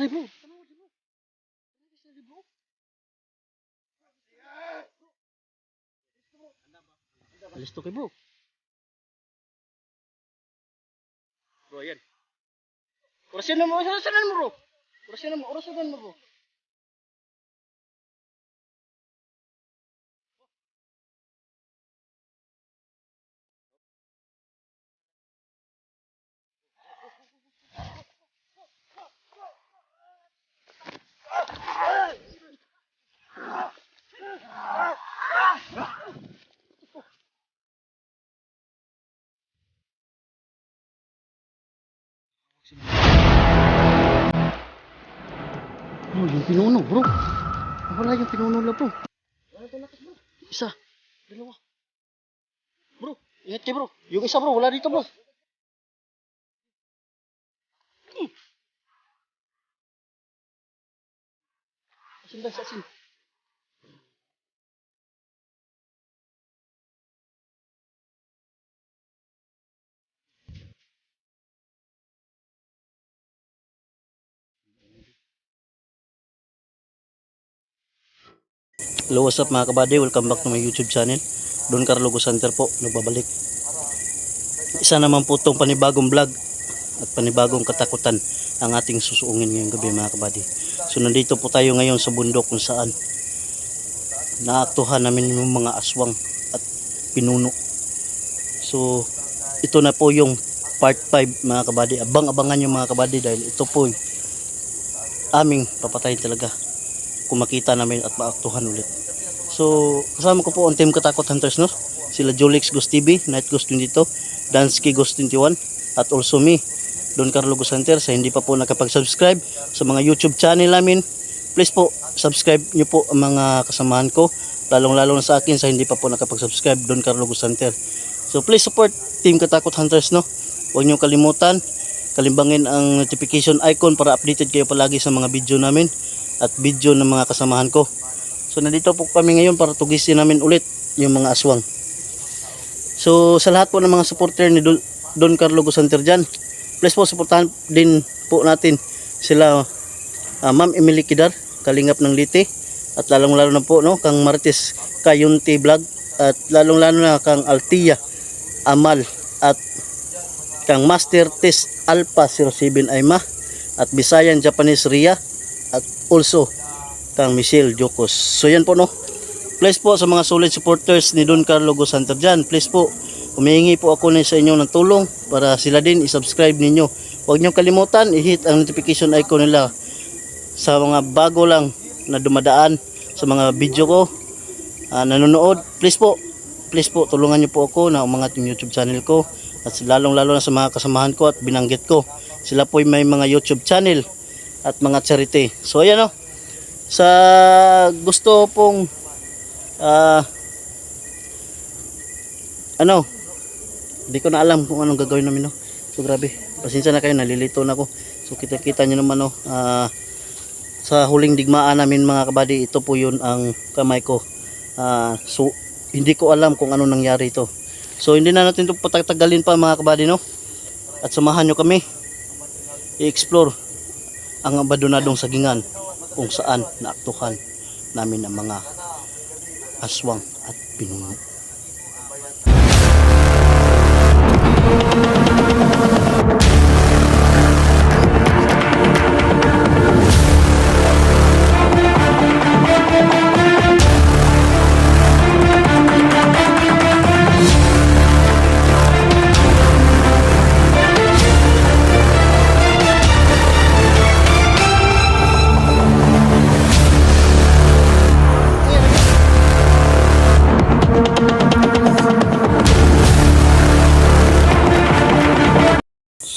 Ay bro. Alis to kay bro. Bro, yan. Orasan mo bro. Orasan mo bro. Oh, yung pinuno bro. Wala yung pinuno lang bro. Isa. Dalawa. Bro, ingat kayo bro. Yung isa bro, wala dito bro. Asin ba, asin. Hello, what's up mga kabady? Welcome back to my YouTube channel. Don Carlo Center po, nagbabalik. Isa naman po itong panibagong vlog at panibagong katakutan ang ating susuungin ngayong gabi mga kabady. So nandito po tayo ngayon sa bundok kung saan naaktuhan namin yung mga aswang at pinuno. So ito na po yung part 5 mga kabady. Abang-abangan yung mga kabady dahil ito po aming papatayin talaga kung makita namin at maaktuhan ulit. So kasama ko po ang team Katakot Hunters, no? Sila Jolix Ghost TV, Night Ghost 22, Dansky Ghost 21, at also me, Don Carlo Center. Sa hindi pa po nakapag-subscribe sa mga YouTube channel namin, please po subscribe nyo po ang mga kasamahan ko, lalong-lalo na sa akin sa hindi pa po nakapag-subscribe, Don Carlo Center. So please support team Katakot Hunters, no? Huwag nyo kalimutan, kalimbangin ang notification icon para updated kayo palagi sa mga video namin at video ng mga kasamahan ko. So nandito po kami ngayon para tugisin namin ulit yung mga aswang. So sa lahat po ng mga supporter ni Don Carlo Center dyan, please po supportahan din po natin sila Ma'am Emily Kidar, Kalingap ng Liti, at lalong-lalo na po, no, kang Martes Kayunti Vlog, at lalong-lalo na kang Altia Amal, at kang Master Test Alpha 07 Aima, at Bisayan Japanese Ria, at also kang Michelle Jokos. So yan po, no, please po sa mga solid supporters ni Don Carlo Center dyan, please po humihingi po ako sa inyo ng tulong para sila din i-subscribe ninyo. Huwag nyo kalimutan i-hit ang notification icon nila sa mga bago lang na dumadaan sa mga video ko, nanonood. Please po tulungan nyo po ako na umangat yung YouTube channel ko, at lalong-lalo na sa mga kasamahan ko at binanggit ko, sila po may mga YouTube channel at mga charity. So ayan, no, sa gusto pong hindi ko na alam kung anong gagawin namin, no. So grabe, pasensya na kayo, nalilito na ako. So kita nyo naman, no, sa huling digmaan namin mga kabady, ito po yun ang kamay ko. So hindi ko alam kung ano nangyari ito. So hindi na natin ito patatagalin pa mga kabady, no, at samahan nyo kami i-explore ang abandonadong sagingan kung saan naaktuhan namin ang mga aswang at pinuno.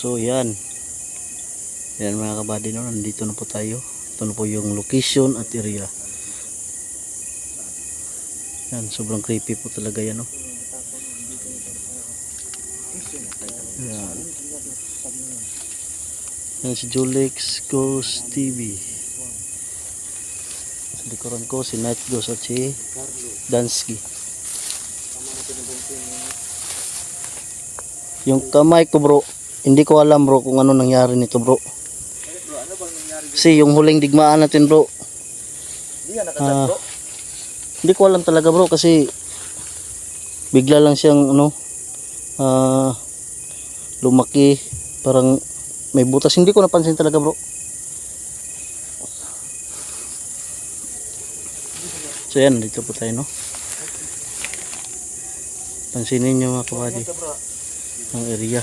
So yan mga kabady, no, nandito na po tayo. Ito na po yung location at area. Yan, sobrang creepy po talaga yan, no. Yan. Yan si Jolix Ghost TV. Sa likuran ko si Night Ghost at si Dansky. Yung kamay ko bro, hindi ko alam bro kung ano nangyari nito bro. Bro, ano bang nangyari Kasi yung huling digmaan natin bro, Hindi yan nakagat bro. hindi ko alam talaga bro kasi bigla lang siyang ano, lumaki, parang may butas, hindi ko napansin talaga bro. So yan, dito po tayo no. Pansinin nyo mga kabady ang area.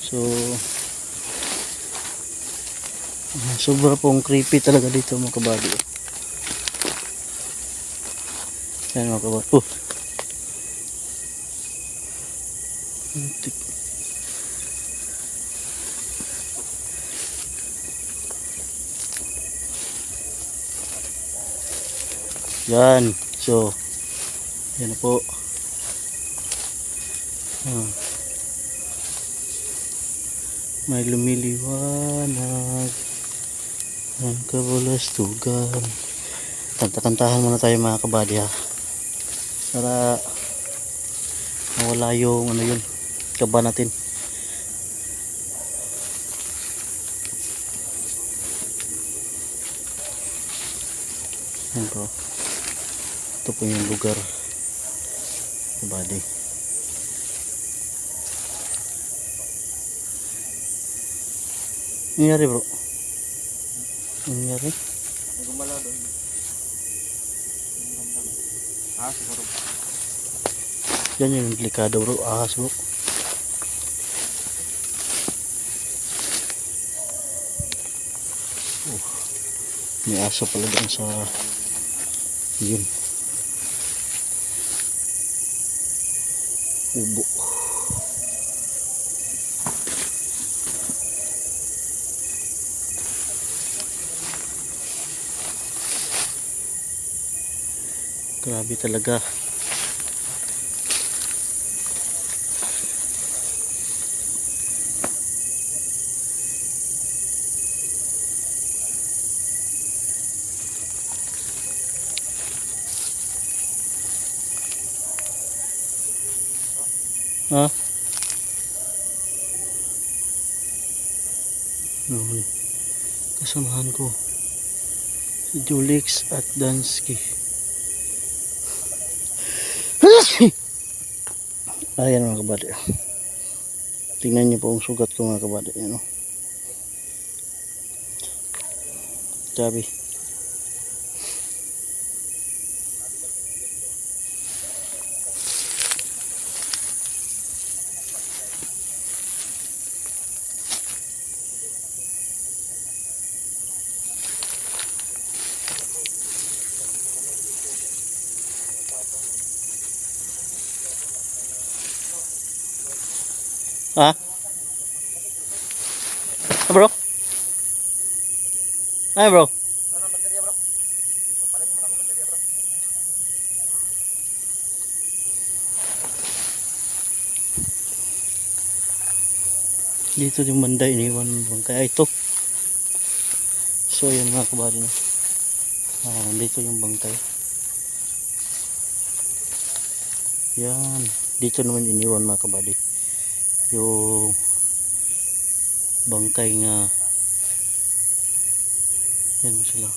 So sobra pong creepy talaga dito mga kabady. Yan mga kabady. Antik. Yan. So yan na po. May lumiliwanag ang kabulastugan. Kanta-kantahan muna tayo mga kabady ha, para mawala yung ano yun, kaba natin. Yan po, ito po yung lugar kabady. Nangyari bro? Nangyari? Gumala doon. Siguro. Yan yung delikado bro, ahas bro. May aso pala doon sa yun, ubo. Grabe talaga. Ha? Kasamahan ko si Julix at Dansky. Ayan mga kabady. Tingnan niyo po ang sugat ko mga kabady. Ayan o. Grabe. Ha? Ah, bro? Ay bro? Ano ang baterya bro? Papalit mo na ang baterya bro. Dito yung banda iniwan bang kaya ito. So yan mga kabady na. Dito yung bangkay. Yan. Dito naman iniwan mga kabady yung bangkay nga. Yan mo sila.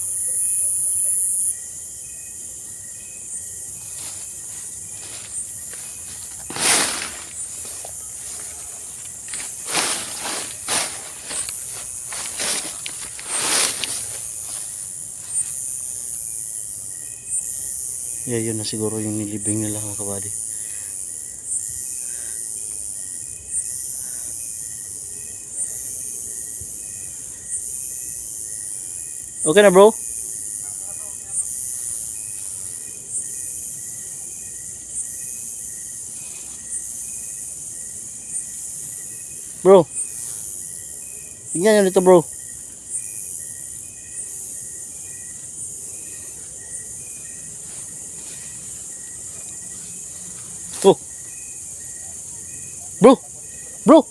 Yun na siguro yung nilibing nila mga kabady. Okay na bro? Bro, tingnan nyo dito bro. Oh. Bro, bro,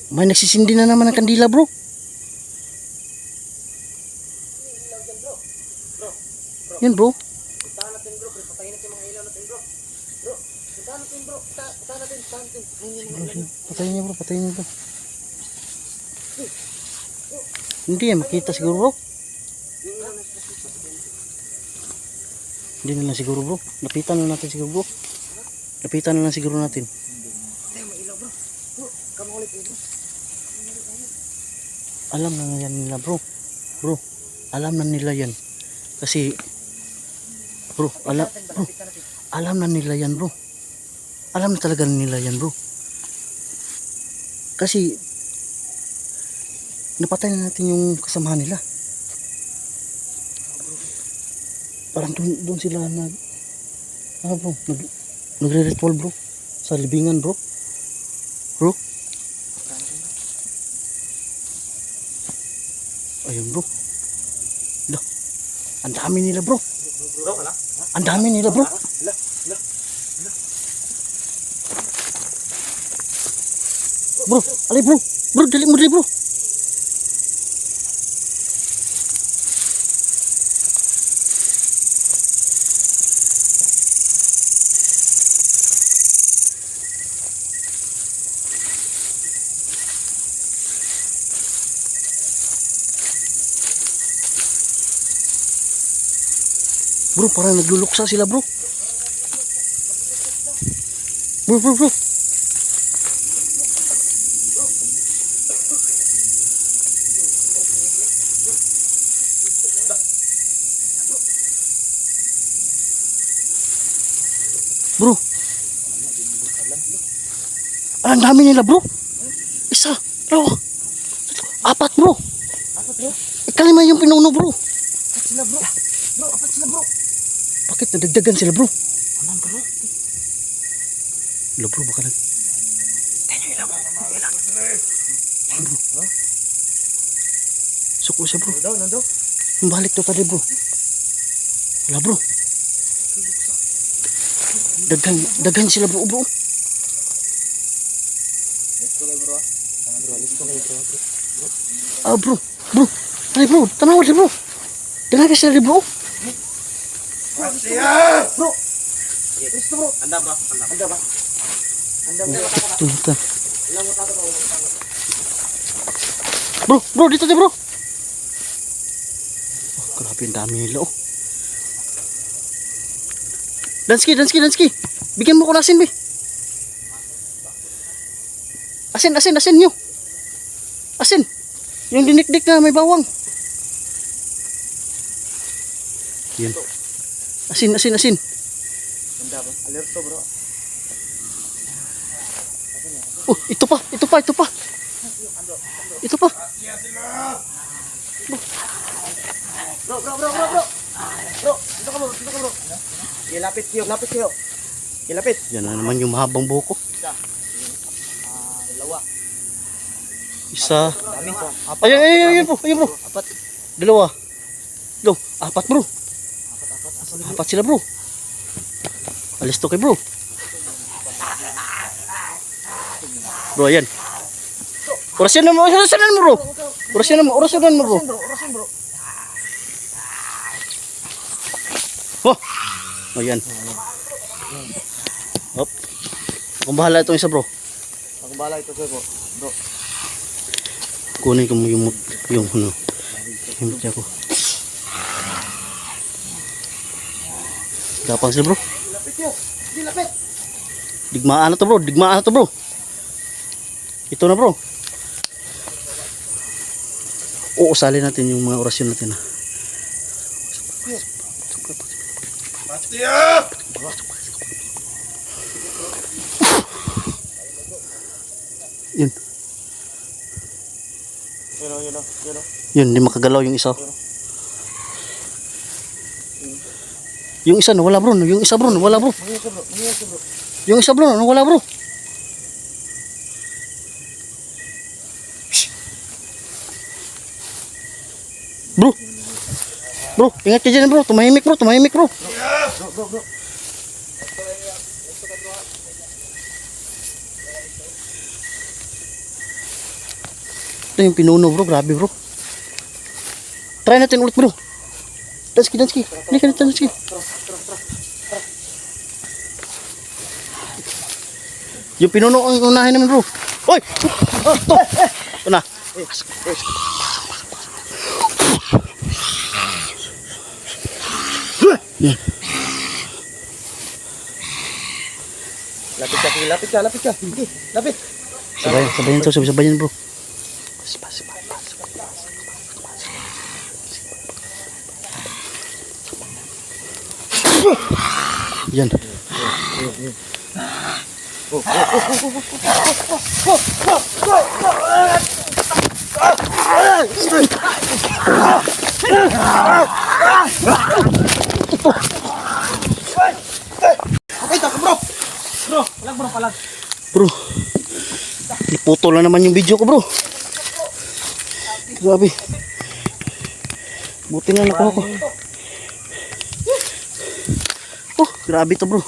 may nagsisindi na naman ng kandila bro. Yan bro. Puntahan natin bro, patayin natin mga ilaw natin bro. Bro, puntahan natin bro, puntahan natin. Patayin niyo bro, patayin niyo bro. Hindi yan makita siguro bro. Hindi na lang siguro bro. Lapitan na natin siguro bro. Lapitan na lang siguro natin. Tayo may ilaw bro. Bro, kamo ulit bro. Alam na yan nila bro. Bro, alam na nila yan. Kasi bro, alam na nila yan bro. Alam na talaga nila yan bro. Kasi napatay na natin yung kasamahan nila. Parang doon sila bro, nagre-ritual bro. Sa libingan bro. Bro. Ayun bro. Dah. Ang dami nila bro. Bro, wala? Ang dami nila bro. Hala. Bro, alay bro. Bro, dali mo dali bro. Bro, parang nagluluksa sila bro. Bro. Bro. Ang dami nila bro. Isa, dalawa, apat bro. Apat bro? Ikalima yung pinuno bro. Apat sila bro. Bro, apat sila bro. Bakit nadagdagan sila bro? Alam bro. Lo bro, baka Tayo ilaw mo. Ilaw. bro. Suko siya bro. Nando. Balik to tadi bro. Wala bro. Dagan sila bro bro. Let's go bro. Let's go bro. Ah bro. Ay bro, tanaw di bro. Dalaga sila di bro. Siya! Bro! Gusto bro! Anda ba? Anda ba? Tunta. Ilang mo tato bro? Bro, dito di bro. Oh, grabe ang dami nila oh. Dansky. Bigyan mo ko ng asin, be. Asin nyo. Asin. Yung dinikdik na may bawang. Yan. Asin. Anda ba? Alerto bro. Oh, ito pa. Bro! Bro, dito ka bro. Ilapit kayo. Ilapit. Yan na naman yung mahabang buhok ko. Dalawa. Isa. Dami. Ayun bro. Apat. Dalawa. Apat bro. Apat sila bro. Alis to kay bro. Bro, ayan. Orasyonan mo bro. Orasyonan mo bro. Orasin bro. Oh. Ayan. Hop. Akong bahala itong isa bro. Ako bala ito sir bro. Bro. Kunin ko mo yung ano. Yung mutya ko. Gapang sila bro. Ilapit yun. Ilapit. Digmaan na to bro. Ito na bro. Uusali natin yung mga orasyon natin. Yun. Yun, hindi makagalaw yung isa. Yung isa nawala bro. Yung isa bro. Yung isa bro, nawala bro. Bro, ingat ka dyan bro. Tumahimik bro. Bro. Ito yung pinuno bro. Grabe bro. Try natin ulit bro. Dansky. Hindi ka na Dansky. Yung pinuno ang unahin namin bro. Oy! Ito na. Yan. Lapit ka. Sige, lapit. Sabayan to, sabayan bro. Yan. Okay, taka bro. Bro, palag. Bro. Naputol na naman yung video ko bro. Grabe. Buti na nakuha ko. Oh, grabe to bro.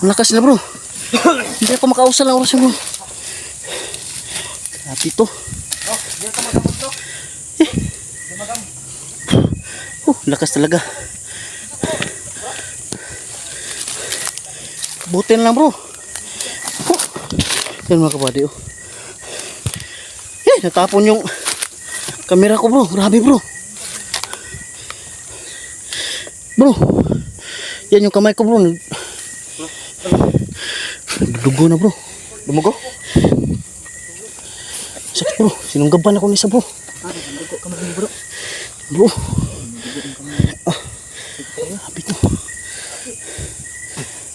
Ang lakas na bro. Hindi ako makausal ng oras bro. Grabe to. Lakas talaga. Buti na lang bro. Yan mga kabady oh. Natapon yung camera ko bro. Grabe bro. Bro. Yan yung kamay ko bro. Dugo na bro. Dumugo? Sakit bro. Sinunggaban ako nisa bro. Dugo kamay mo bro. Bro. Happy to.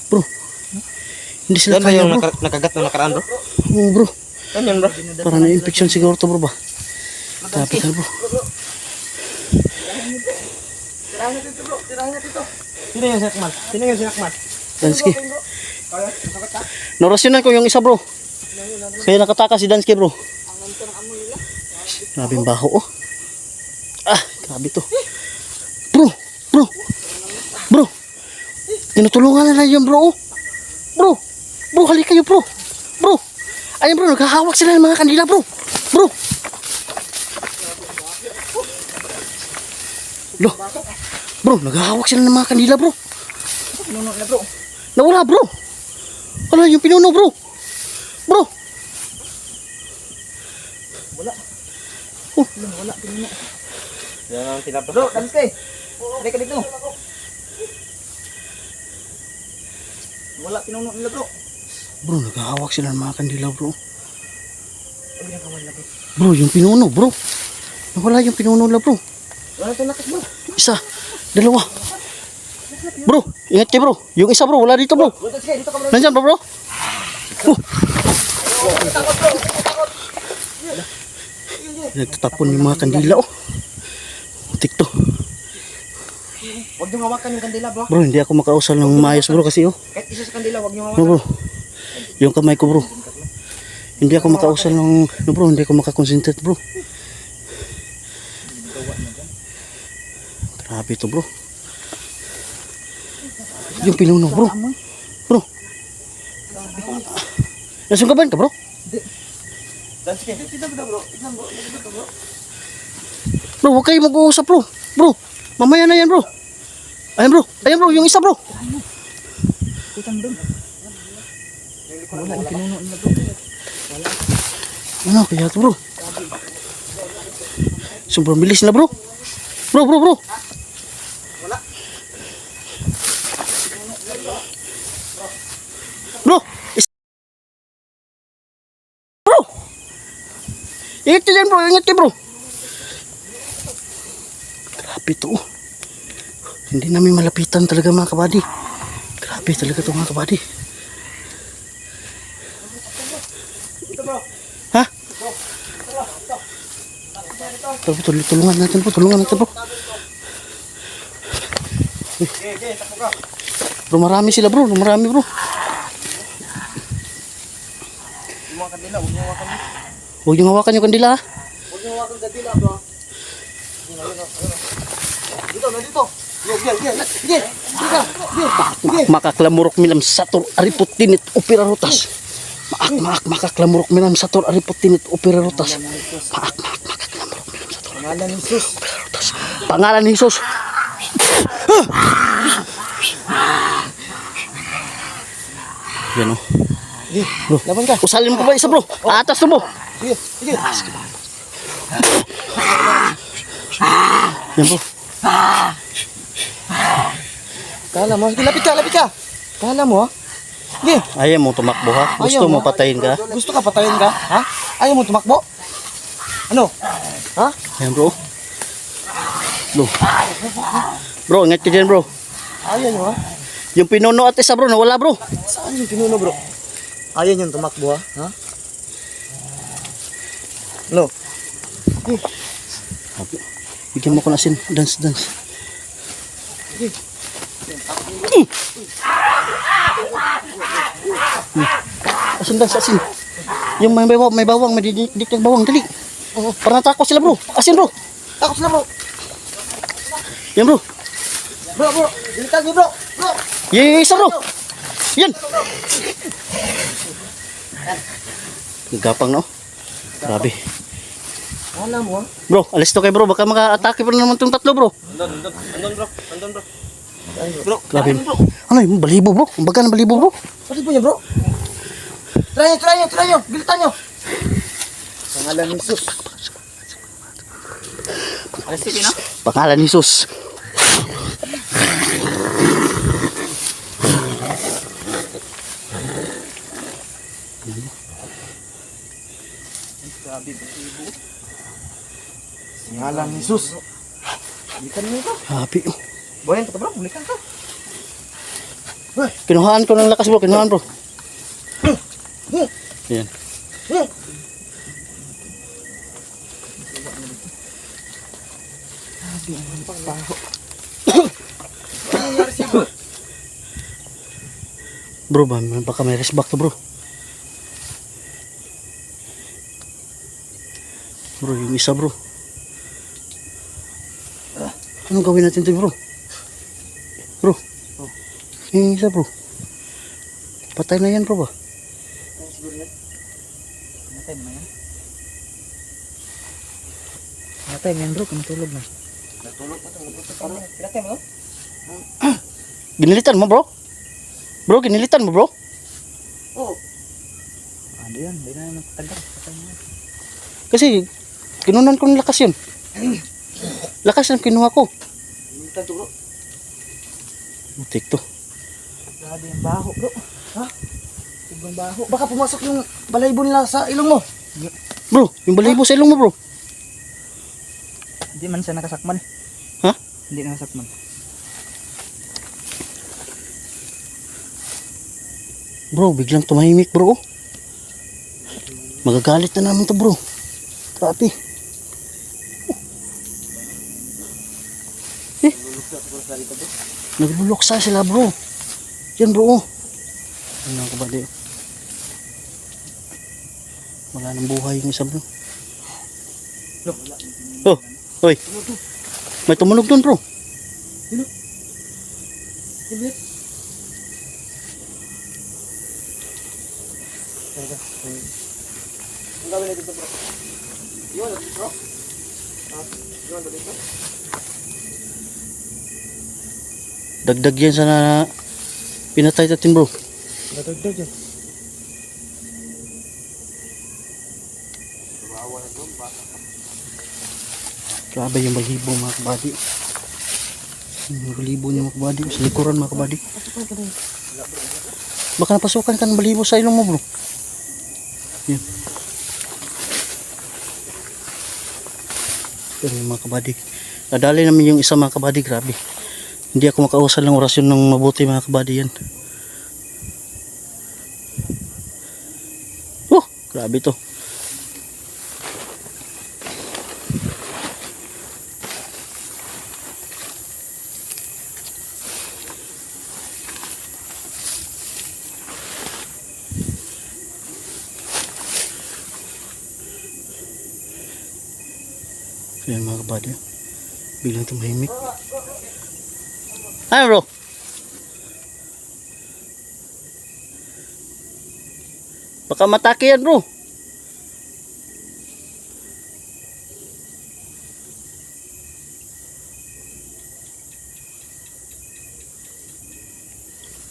Bro. Hindi sila Yan ba kaya yung bro. nakagat na nakaraan bro? Oo bro. Yan bro. Para na-infection siguro to bro ba. Happy to bro. Tirahin natin to. Sino yung sinakman? Dansky. Norasyonan ko yung isa bro. Kaya nakataka si Dansky bro. Grabing baho oh. Grabe to. Bro. Tinutulungan na yun bro oh. Bro, halika kayo bro. Ayun bro, naghahawak sila ng mga kandila bro. Bro, naghahawak sila ng mga kandila bro. Pinuno na bro. Nawala bro. Wala yung pinuno bro. Wala. Wala pinuno. Yan ang tinapos. Bro, Danske. Halika dito. Wala pinuno nila bro. Bro, naghahawak sila ng mga kandila bro. Ay, binakawan na bro. Bro, yung pinuno bro. Nawala yung pinuno nila bro. Wala itong lakas bro. Isa, dalawa. Bro, ingat kayo bro. Yung isa bro, wala dito bro. Bro, Danske, dito ka bro. Nandyan bro. Nagtatapon yung mga kandila oh. Tik to. Huwag niyong hawakan yung kandila bro. Bro, hindi ako makausal ng maayos bro kasi oh. Kahit isa sa kandila, huwag niyong No hawakan. bro. Yung kamay ko bro. Hindi ako makausal ng bro, hindi ako makakonsentrate bro. Grabe to bro. Yung pinuno bro. Nasungkaban ka bro? Danske, tignan mo bro. Tignan mo bro. Bro, huwag kayo mag-uusap bro. Bro, mamaya na yan bro. Ayan bro, yung isa bro. Tignan mo doon. Wala yung pinuno nila bro. Ano kaya to bro? Sobrang bilis na bro. Bro. Bro. Bro. Ingat ka dyan bro, ingat ka bro. Grabe to. Hindi namin malapitan talaga mga kabady. Grabe talaga to mga kabady. Ha? Tulungan natin bro. Okay, tapo ka. Bro, marami sila bro, marami bro. Yung mga kandila, huwag niyong hawakan. Huwag niyo hawakan yung kandila ha. Huwag niyong hawakan kandila bro. Dito. Sige. Makaklamurok milam sator ariputinit operarutas. Maak makaklamurok milam sator ariputinit operarutas. Maak makaklamurok milam sator Pangalan ni Jesus. operarutas. Pangalan ni Jesus. Yan o. Sige, Bro, laban ka. usalin mo pa ba isa bro? Atas to bro. Sige. Yan bro. Kala mo, sige, lapit ka. Kala mo, ha? Sige, Ayaw mo tumakbo ha? Gusto Ayaw mo mo. patayin ka? gusto ka patayin ka? Ha? Ayaw mo tumakbo? Ano? Ha? Yan bro. Bro. Bro, ingat ka dyan bro. Ayaw nyo, ha? Yung pinuno at isa bro, nawala bro. Saan yung pinuno, bro? Ayaw nyo tumakbo, ha? Ha? Ano? Bigyan mo ko na asin. Dance. Asin. Yung may bawang, may didik ng bawang, dali. Para natakot sila bro. Asin bro. Takot sila, bro. Yan bro. Bro. Dilitan niyo, bro. Bro. Yung isa bro. Yan. Gapang no. Grabe. Kala mo, ha? Bro, alis to kayo bro. Baka maka-atake pa naman itong tatlo bro. Andun, bro. Bro, Grabe. Ano yung balibo bro? Ang baga ng balibo bro. pati po niya, bro. Try nyo. Bilitan nyo. Pangalan ni Jesus. Sige na. Pangalan ni Jesus. Pangalan ni Jesus. Bilitan nyo ito. Grabe. Buhayin ka to, bro. Bulikan ka. Kinuhaan ko ng lakas bro. Kinuhaan bro. Yan. Bro, baka may resback to bro. Bro, yung isa bro. Anong gawin natin to bro? Bro. Yung isa bro. Patay na yan bro ba? Natay mo yan, bro. Kumatulog na. Natulog pa ito. Pinatay mo? Ginilitan mo bro? Bro, ginilitan mo bro? Oo. Ano yan? Hindi na naman patagal. Patay mo yan. Kasi kinunan ko ng lakas yun. Lakas ang kinuha ko. Bilitan to, bro. Mutik to. Grabe yung baho, bro. Ha? Sobrang baho. Baka pumasok yung balaybo nila sa ilong mo. Bro, yung balibo sa ilong mo bro. Hindi man siya nakasakman. Ha? Hindi nakasakman. Bro, biglang tumahimik bro. Magagalit na naman to bro. Grabe. Eh. Nagluluksa sila bro. Yan bro. Ano ka ba di? Wala nang buhay yung isa bro. Oh, oy. May tumunog doon bro. Ibig. Ang gawin natin ito, bro. Yun, bro. Yun, bro, dito. Dagdag yan sa pinatay natin bro. Natagdag yun. Grabe yung balibo mga kabady. Yung balibo niya mga kabady. Sa likuran mga kabady. Baka napasukan ka ng balibo sa ilong mo bro. Yan. Pero yung mga kabady. Nadali namin yung isa mga kabady. Grabe. Hindi ako makausal ng orasyon ng mabuti mga kabady yan. Oh, grabe to. Ayan mga kabady. Biglang tumahimik. Ano bro? Baka matake yan bro.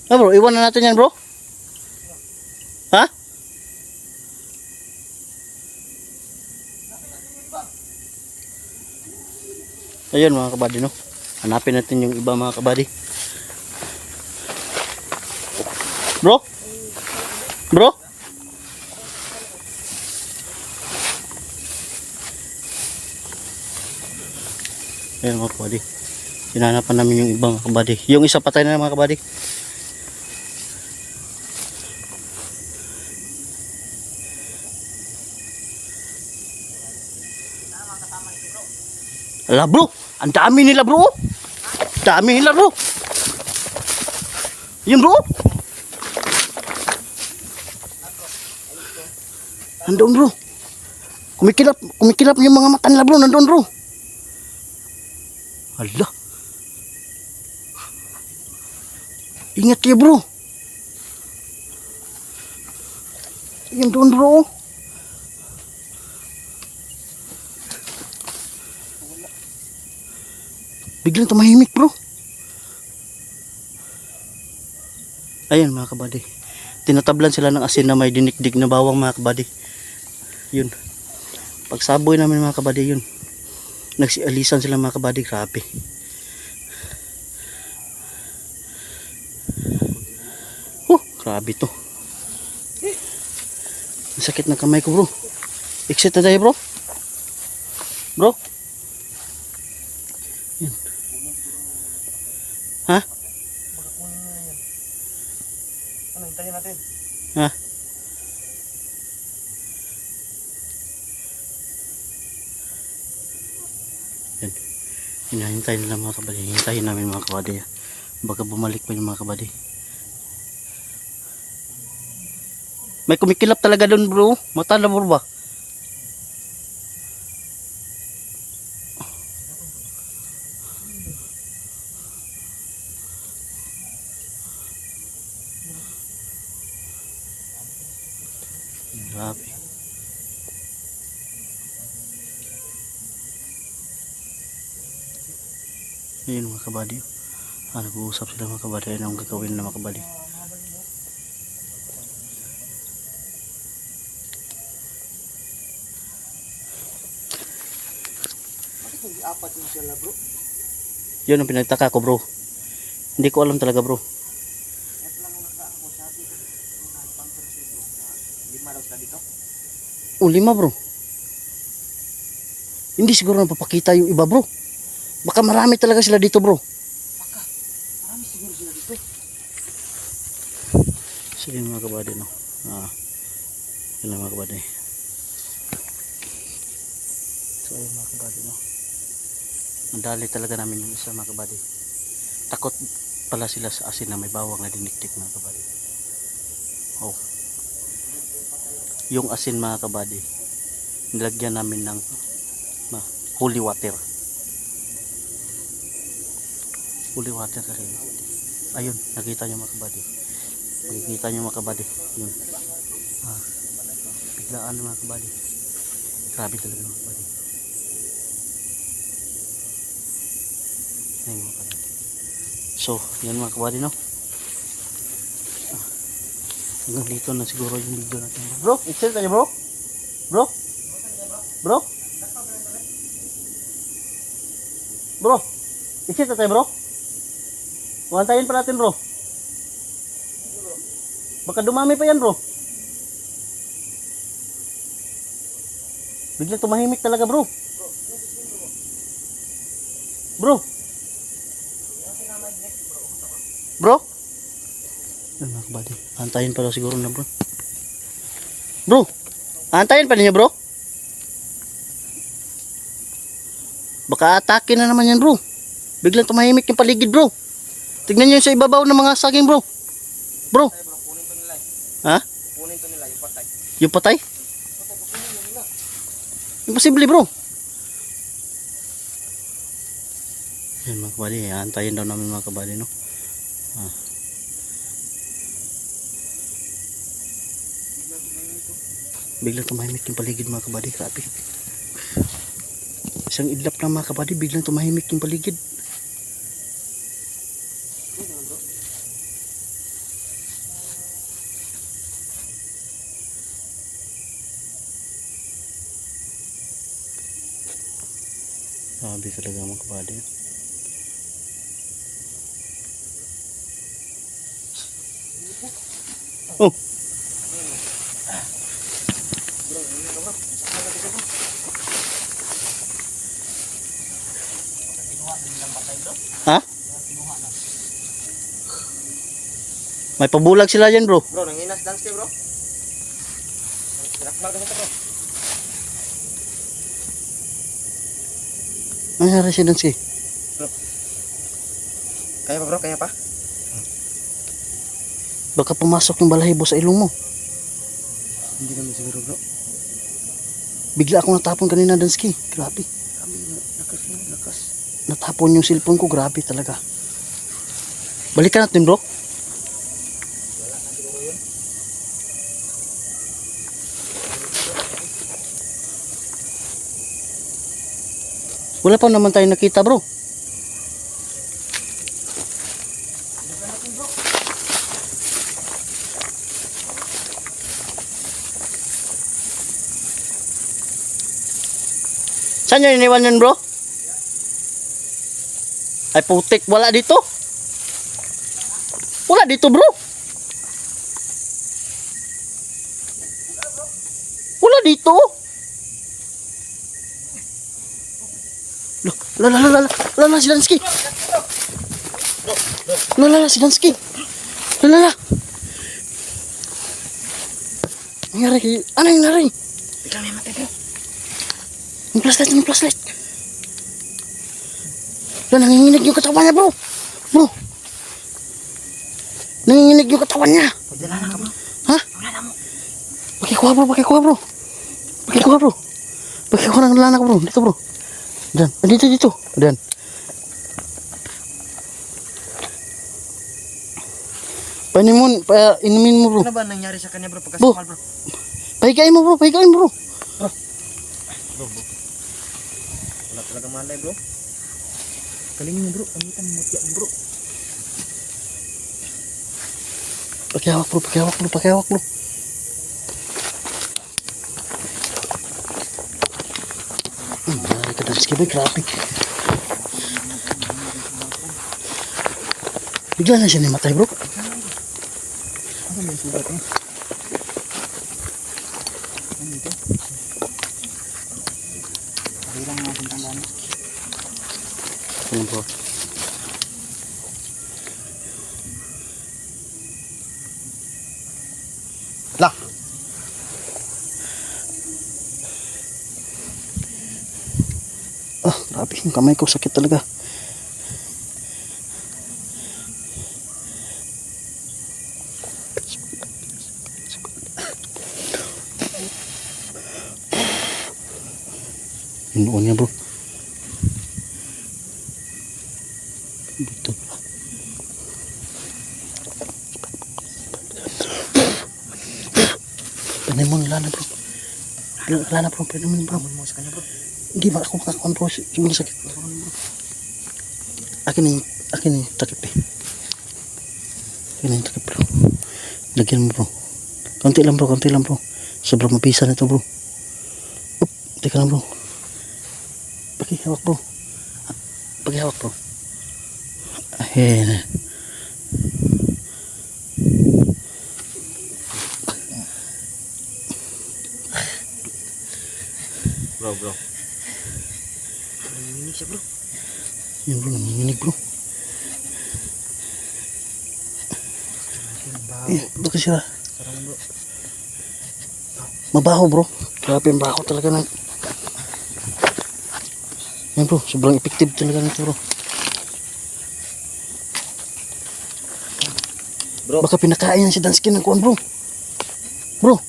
Ah bro, iwan na natin yan bro. Ha? Ayun mga kabady, no? Hanapin natin yung iba mga kabady. Bro? Bro? Ayun mga kabady. Hinanapan namin yung iba mga kabady. Yung isa patay na mga kabady. Ala bro, ang dami nila bro. Dami nila bro. Yun bro. Nandun bro. Kumikilap yung mga mata nila bro. Nandun bro. Ala. Ingat kayo bro. Yun doon bro. Biglang tumahimik bro. Ayan mga kabady. Tinatablan sila ng asin na may dinikdik na bawang mga kabady. Yun. Pagsaboy namin mga kabady yun. Nagsialisan sila mga kabady. Grabe. Grabe to. Ang sakit ng kamay ko bro. Exit na tayo bro. Bro. Yun. Ha? Ano, hintayin natin. Ha? Yan. Hinahintay nila mga kabady. Hintayin namin mga kabady. Baka bumalik pa yung mga kabady. May kumikilap talaga doon bro. Mata na bro ba? Grabe. Ayun mga kabady. Nag-uusap sila mga kabady. Ano ang gagawin na mga kabady? Hindi apat yung sila bro. Yun ang pinagtaka ko bro. Hindi ko alam talaga bro. Kaya lang nakaka ko sabi ko. Lima daw sila dito. Oh, 5 bro. Hindi siguro napapakita yung iba bro. Baka marami talaga sila dito bro. Baka. Marami siguro sila dito. Sige mga kabady no. Yun lang mga kabady. So ayun mga kabady no. Mandali talaga namin yung isa mga kabady. Takot pala sila sa asin na may bawang na dinikdik mga kabady. Oh. Yung asin mga kabady, nilagyan namin ng holy water. Holy water kasi. Ayun, nakita nyo mga kabady. Makikita nyo mga kabady. Yun. Biglaan mga kabady. Grabe talaga mga kabady. Ayun mga kabady. So, yan mga kabady no. Hanggang dito na siguro yung video natin. Bro, excited tayo bro? Bro? Bro? Bro? Excited tayo bro? Wantayin pa natin bro. Baka dumami pa yan bro. Biglang tumahimik talaga bro. Bro? Bro? Yan mga kabady. Antayin pa daw siguro na bro. Bro? Antayin pa niya bro? Baka atake na naman yan bro. Biglang tumahimik yung paligid bro. Tignan nyo yung sa ibabaw ng mga saging bro. Bro? Kunin to nila. Ha? Kunin to nila yung patay. Yung patay? Imposible bro. Yan mga kabady. Antayin daw namin mga kabady no. Biglang tumahimik yung paligid mga kabady. Grabe. Isang idlap na mga kabady. Biglang tumahimik yung paligid. Sabi talaga mga kabady. Oh! Ha? May pabulag sila dyan bro. Bro, nanginas dance kayo bro. Sinakmal ka sa bro. Ano yung residence kay? Kaya pa bro, kaya pa? Baka pumasok yung balahibo sa ilong mo. Hindi naman siguro bro. Bigla akong natapon kanina Dansky. Grabe. Kami lakas na, lakas. Natapon yung cellphone ko. Grabe talaga. Balikan natin bro. Wala pa naman tayo nakita bro. Saan nyo iniwan yun bro? Ay putik, wala dito. Wala dito bro. Wala dito. Lala si Dansky. Lala si Dansky. Lala. Nangyari, ano yung nangyari? Biglang may matay bro. Yung flashlight. Wala, nanginginig yung katawan niya bro. Bro. Nanginginig yung katawan niya. Pagdala na ka bro. Ha? Wala na mo. Pakikuha bro. Pakikuha ng lana ko bro. Dito bro. Diyan. Dito. Diyan. Inumin mo bro. Ano ba nangyari sa kanya bro Bro. pagkasakal bro? Pahigain mo bro. Wala talaga malay bro. Galing mo bro, kamitan mo mutya bro. Pakihawak bro. Nangyari ka Dansky boy. Grabe. Bigla na siya namatay bro. Ano may sugat eh? Ano ito? Hirang natin tandaan. Ano bro? Lah! Grabe. Yung kamay ko sakit talaga. Yung noon niya bro. Dito. Panay mo lana bro. Panay mo bro. Mo sa kanya bro. Hindi ba ako makakuan bro. Sobrang sakit. Akin yung takip eh. Akin yung takip bro. Lagyan mo bro. Konti lang bro. Sobrang mapisa na ito bro. Teka lang bro. Pakihawak bro. Ayan. Bro. Nanginginig siya bro. Yun bro, nanginginig bro. Baka sila. Sarang bro. Mabaho bro. Grabe ang baho talaga ng... Yan bro, sobrang effective talaga nito bro. Bro. Baka pinakain yan si Dansky ng kuwan bro. Bro.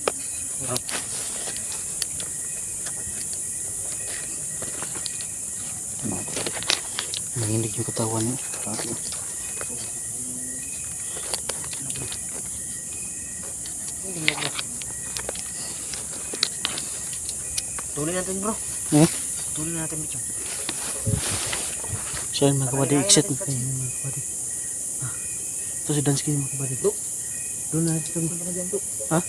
Nanginig yung katawan niya. Grabe. Tuloy natin bro. Tuloy natin bro. So yun mga kabady, exit na tayo mga kabady. Ito si Dansky mga kabady. Doon na ito. Ha?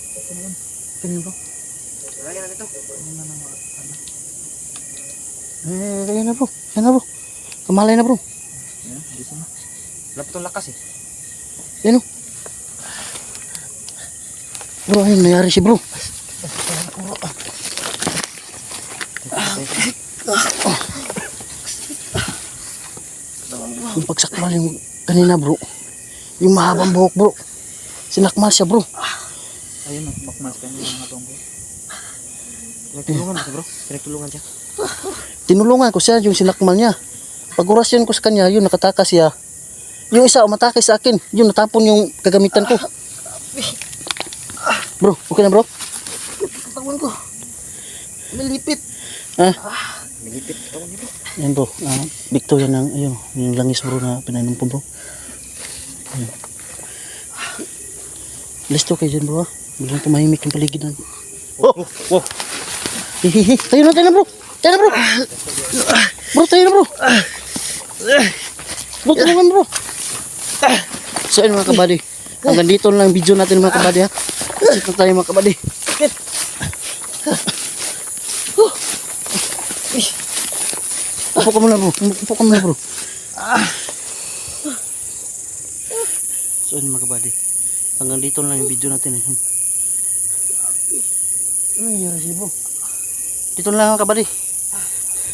Kanina bro. Lagyan natin ito. Kaya na bro. Kaya na bro. Kamalay na bro. Ayan, dito na. Wala pa itong lakas eh. Yan o. Bro, ayun, nangyari si bro. Yung pagsakmal yung kanina bro. Yung mahabang buhok bro. Sinakmal siya bro. Ayun, makmas ka niya mga tonggo. Pinagtulungan siya bro. Pinagtulungan siya. Tinulungan ko siya yung sinakmal niya. Pag orasyon ko sa kanya, yun nakatakas siya. Yung isa umatake sa akin. Yun natapon yung kagamitan ko. Bro, okay na bro? Katawan ko. Nilipit. Ah, Nilipit katawan niya bro. yan bro. Victoria ng, ayun, yung langis bro na pinainom ko bro. Ayun. Listo kayo dyan bro ha. Biglang tumahimik yung paligid na. Oh! Wow. Hihihi. Tayo na bro. Tayo na bro. Bro, tayo na bro. Bro, tulungan bro. So ayun mga kabady. Hanggang dito lang ang video natin mga kabady ha. Sit na tayo mga kabady. Upo ka muna bro. Upo ka muna bro. So ayun mga kabady. Hanggang dito lang yung video natin. Ano nangyari siya bro? Dito na lang mga kabady.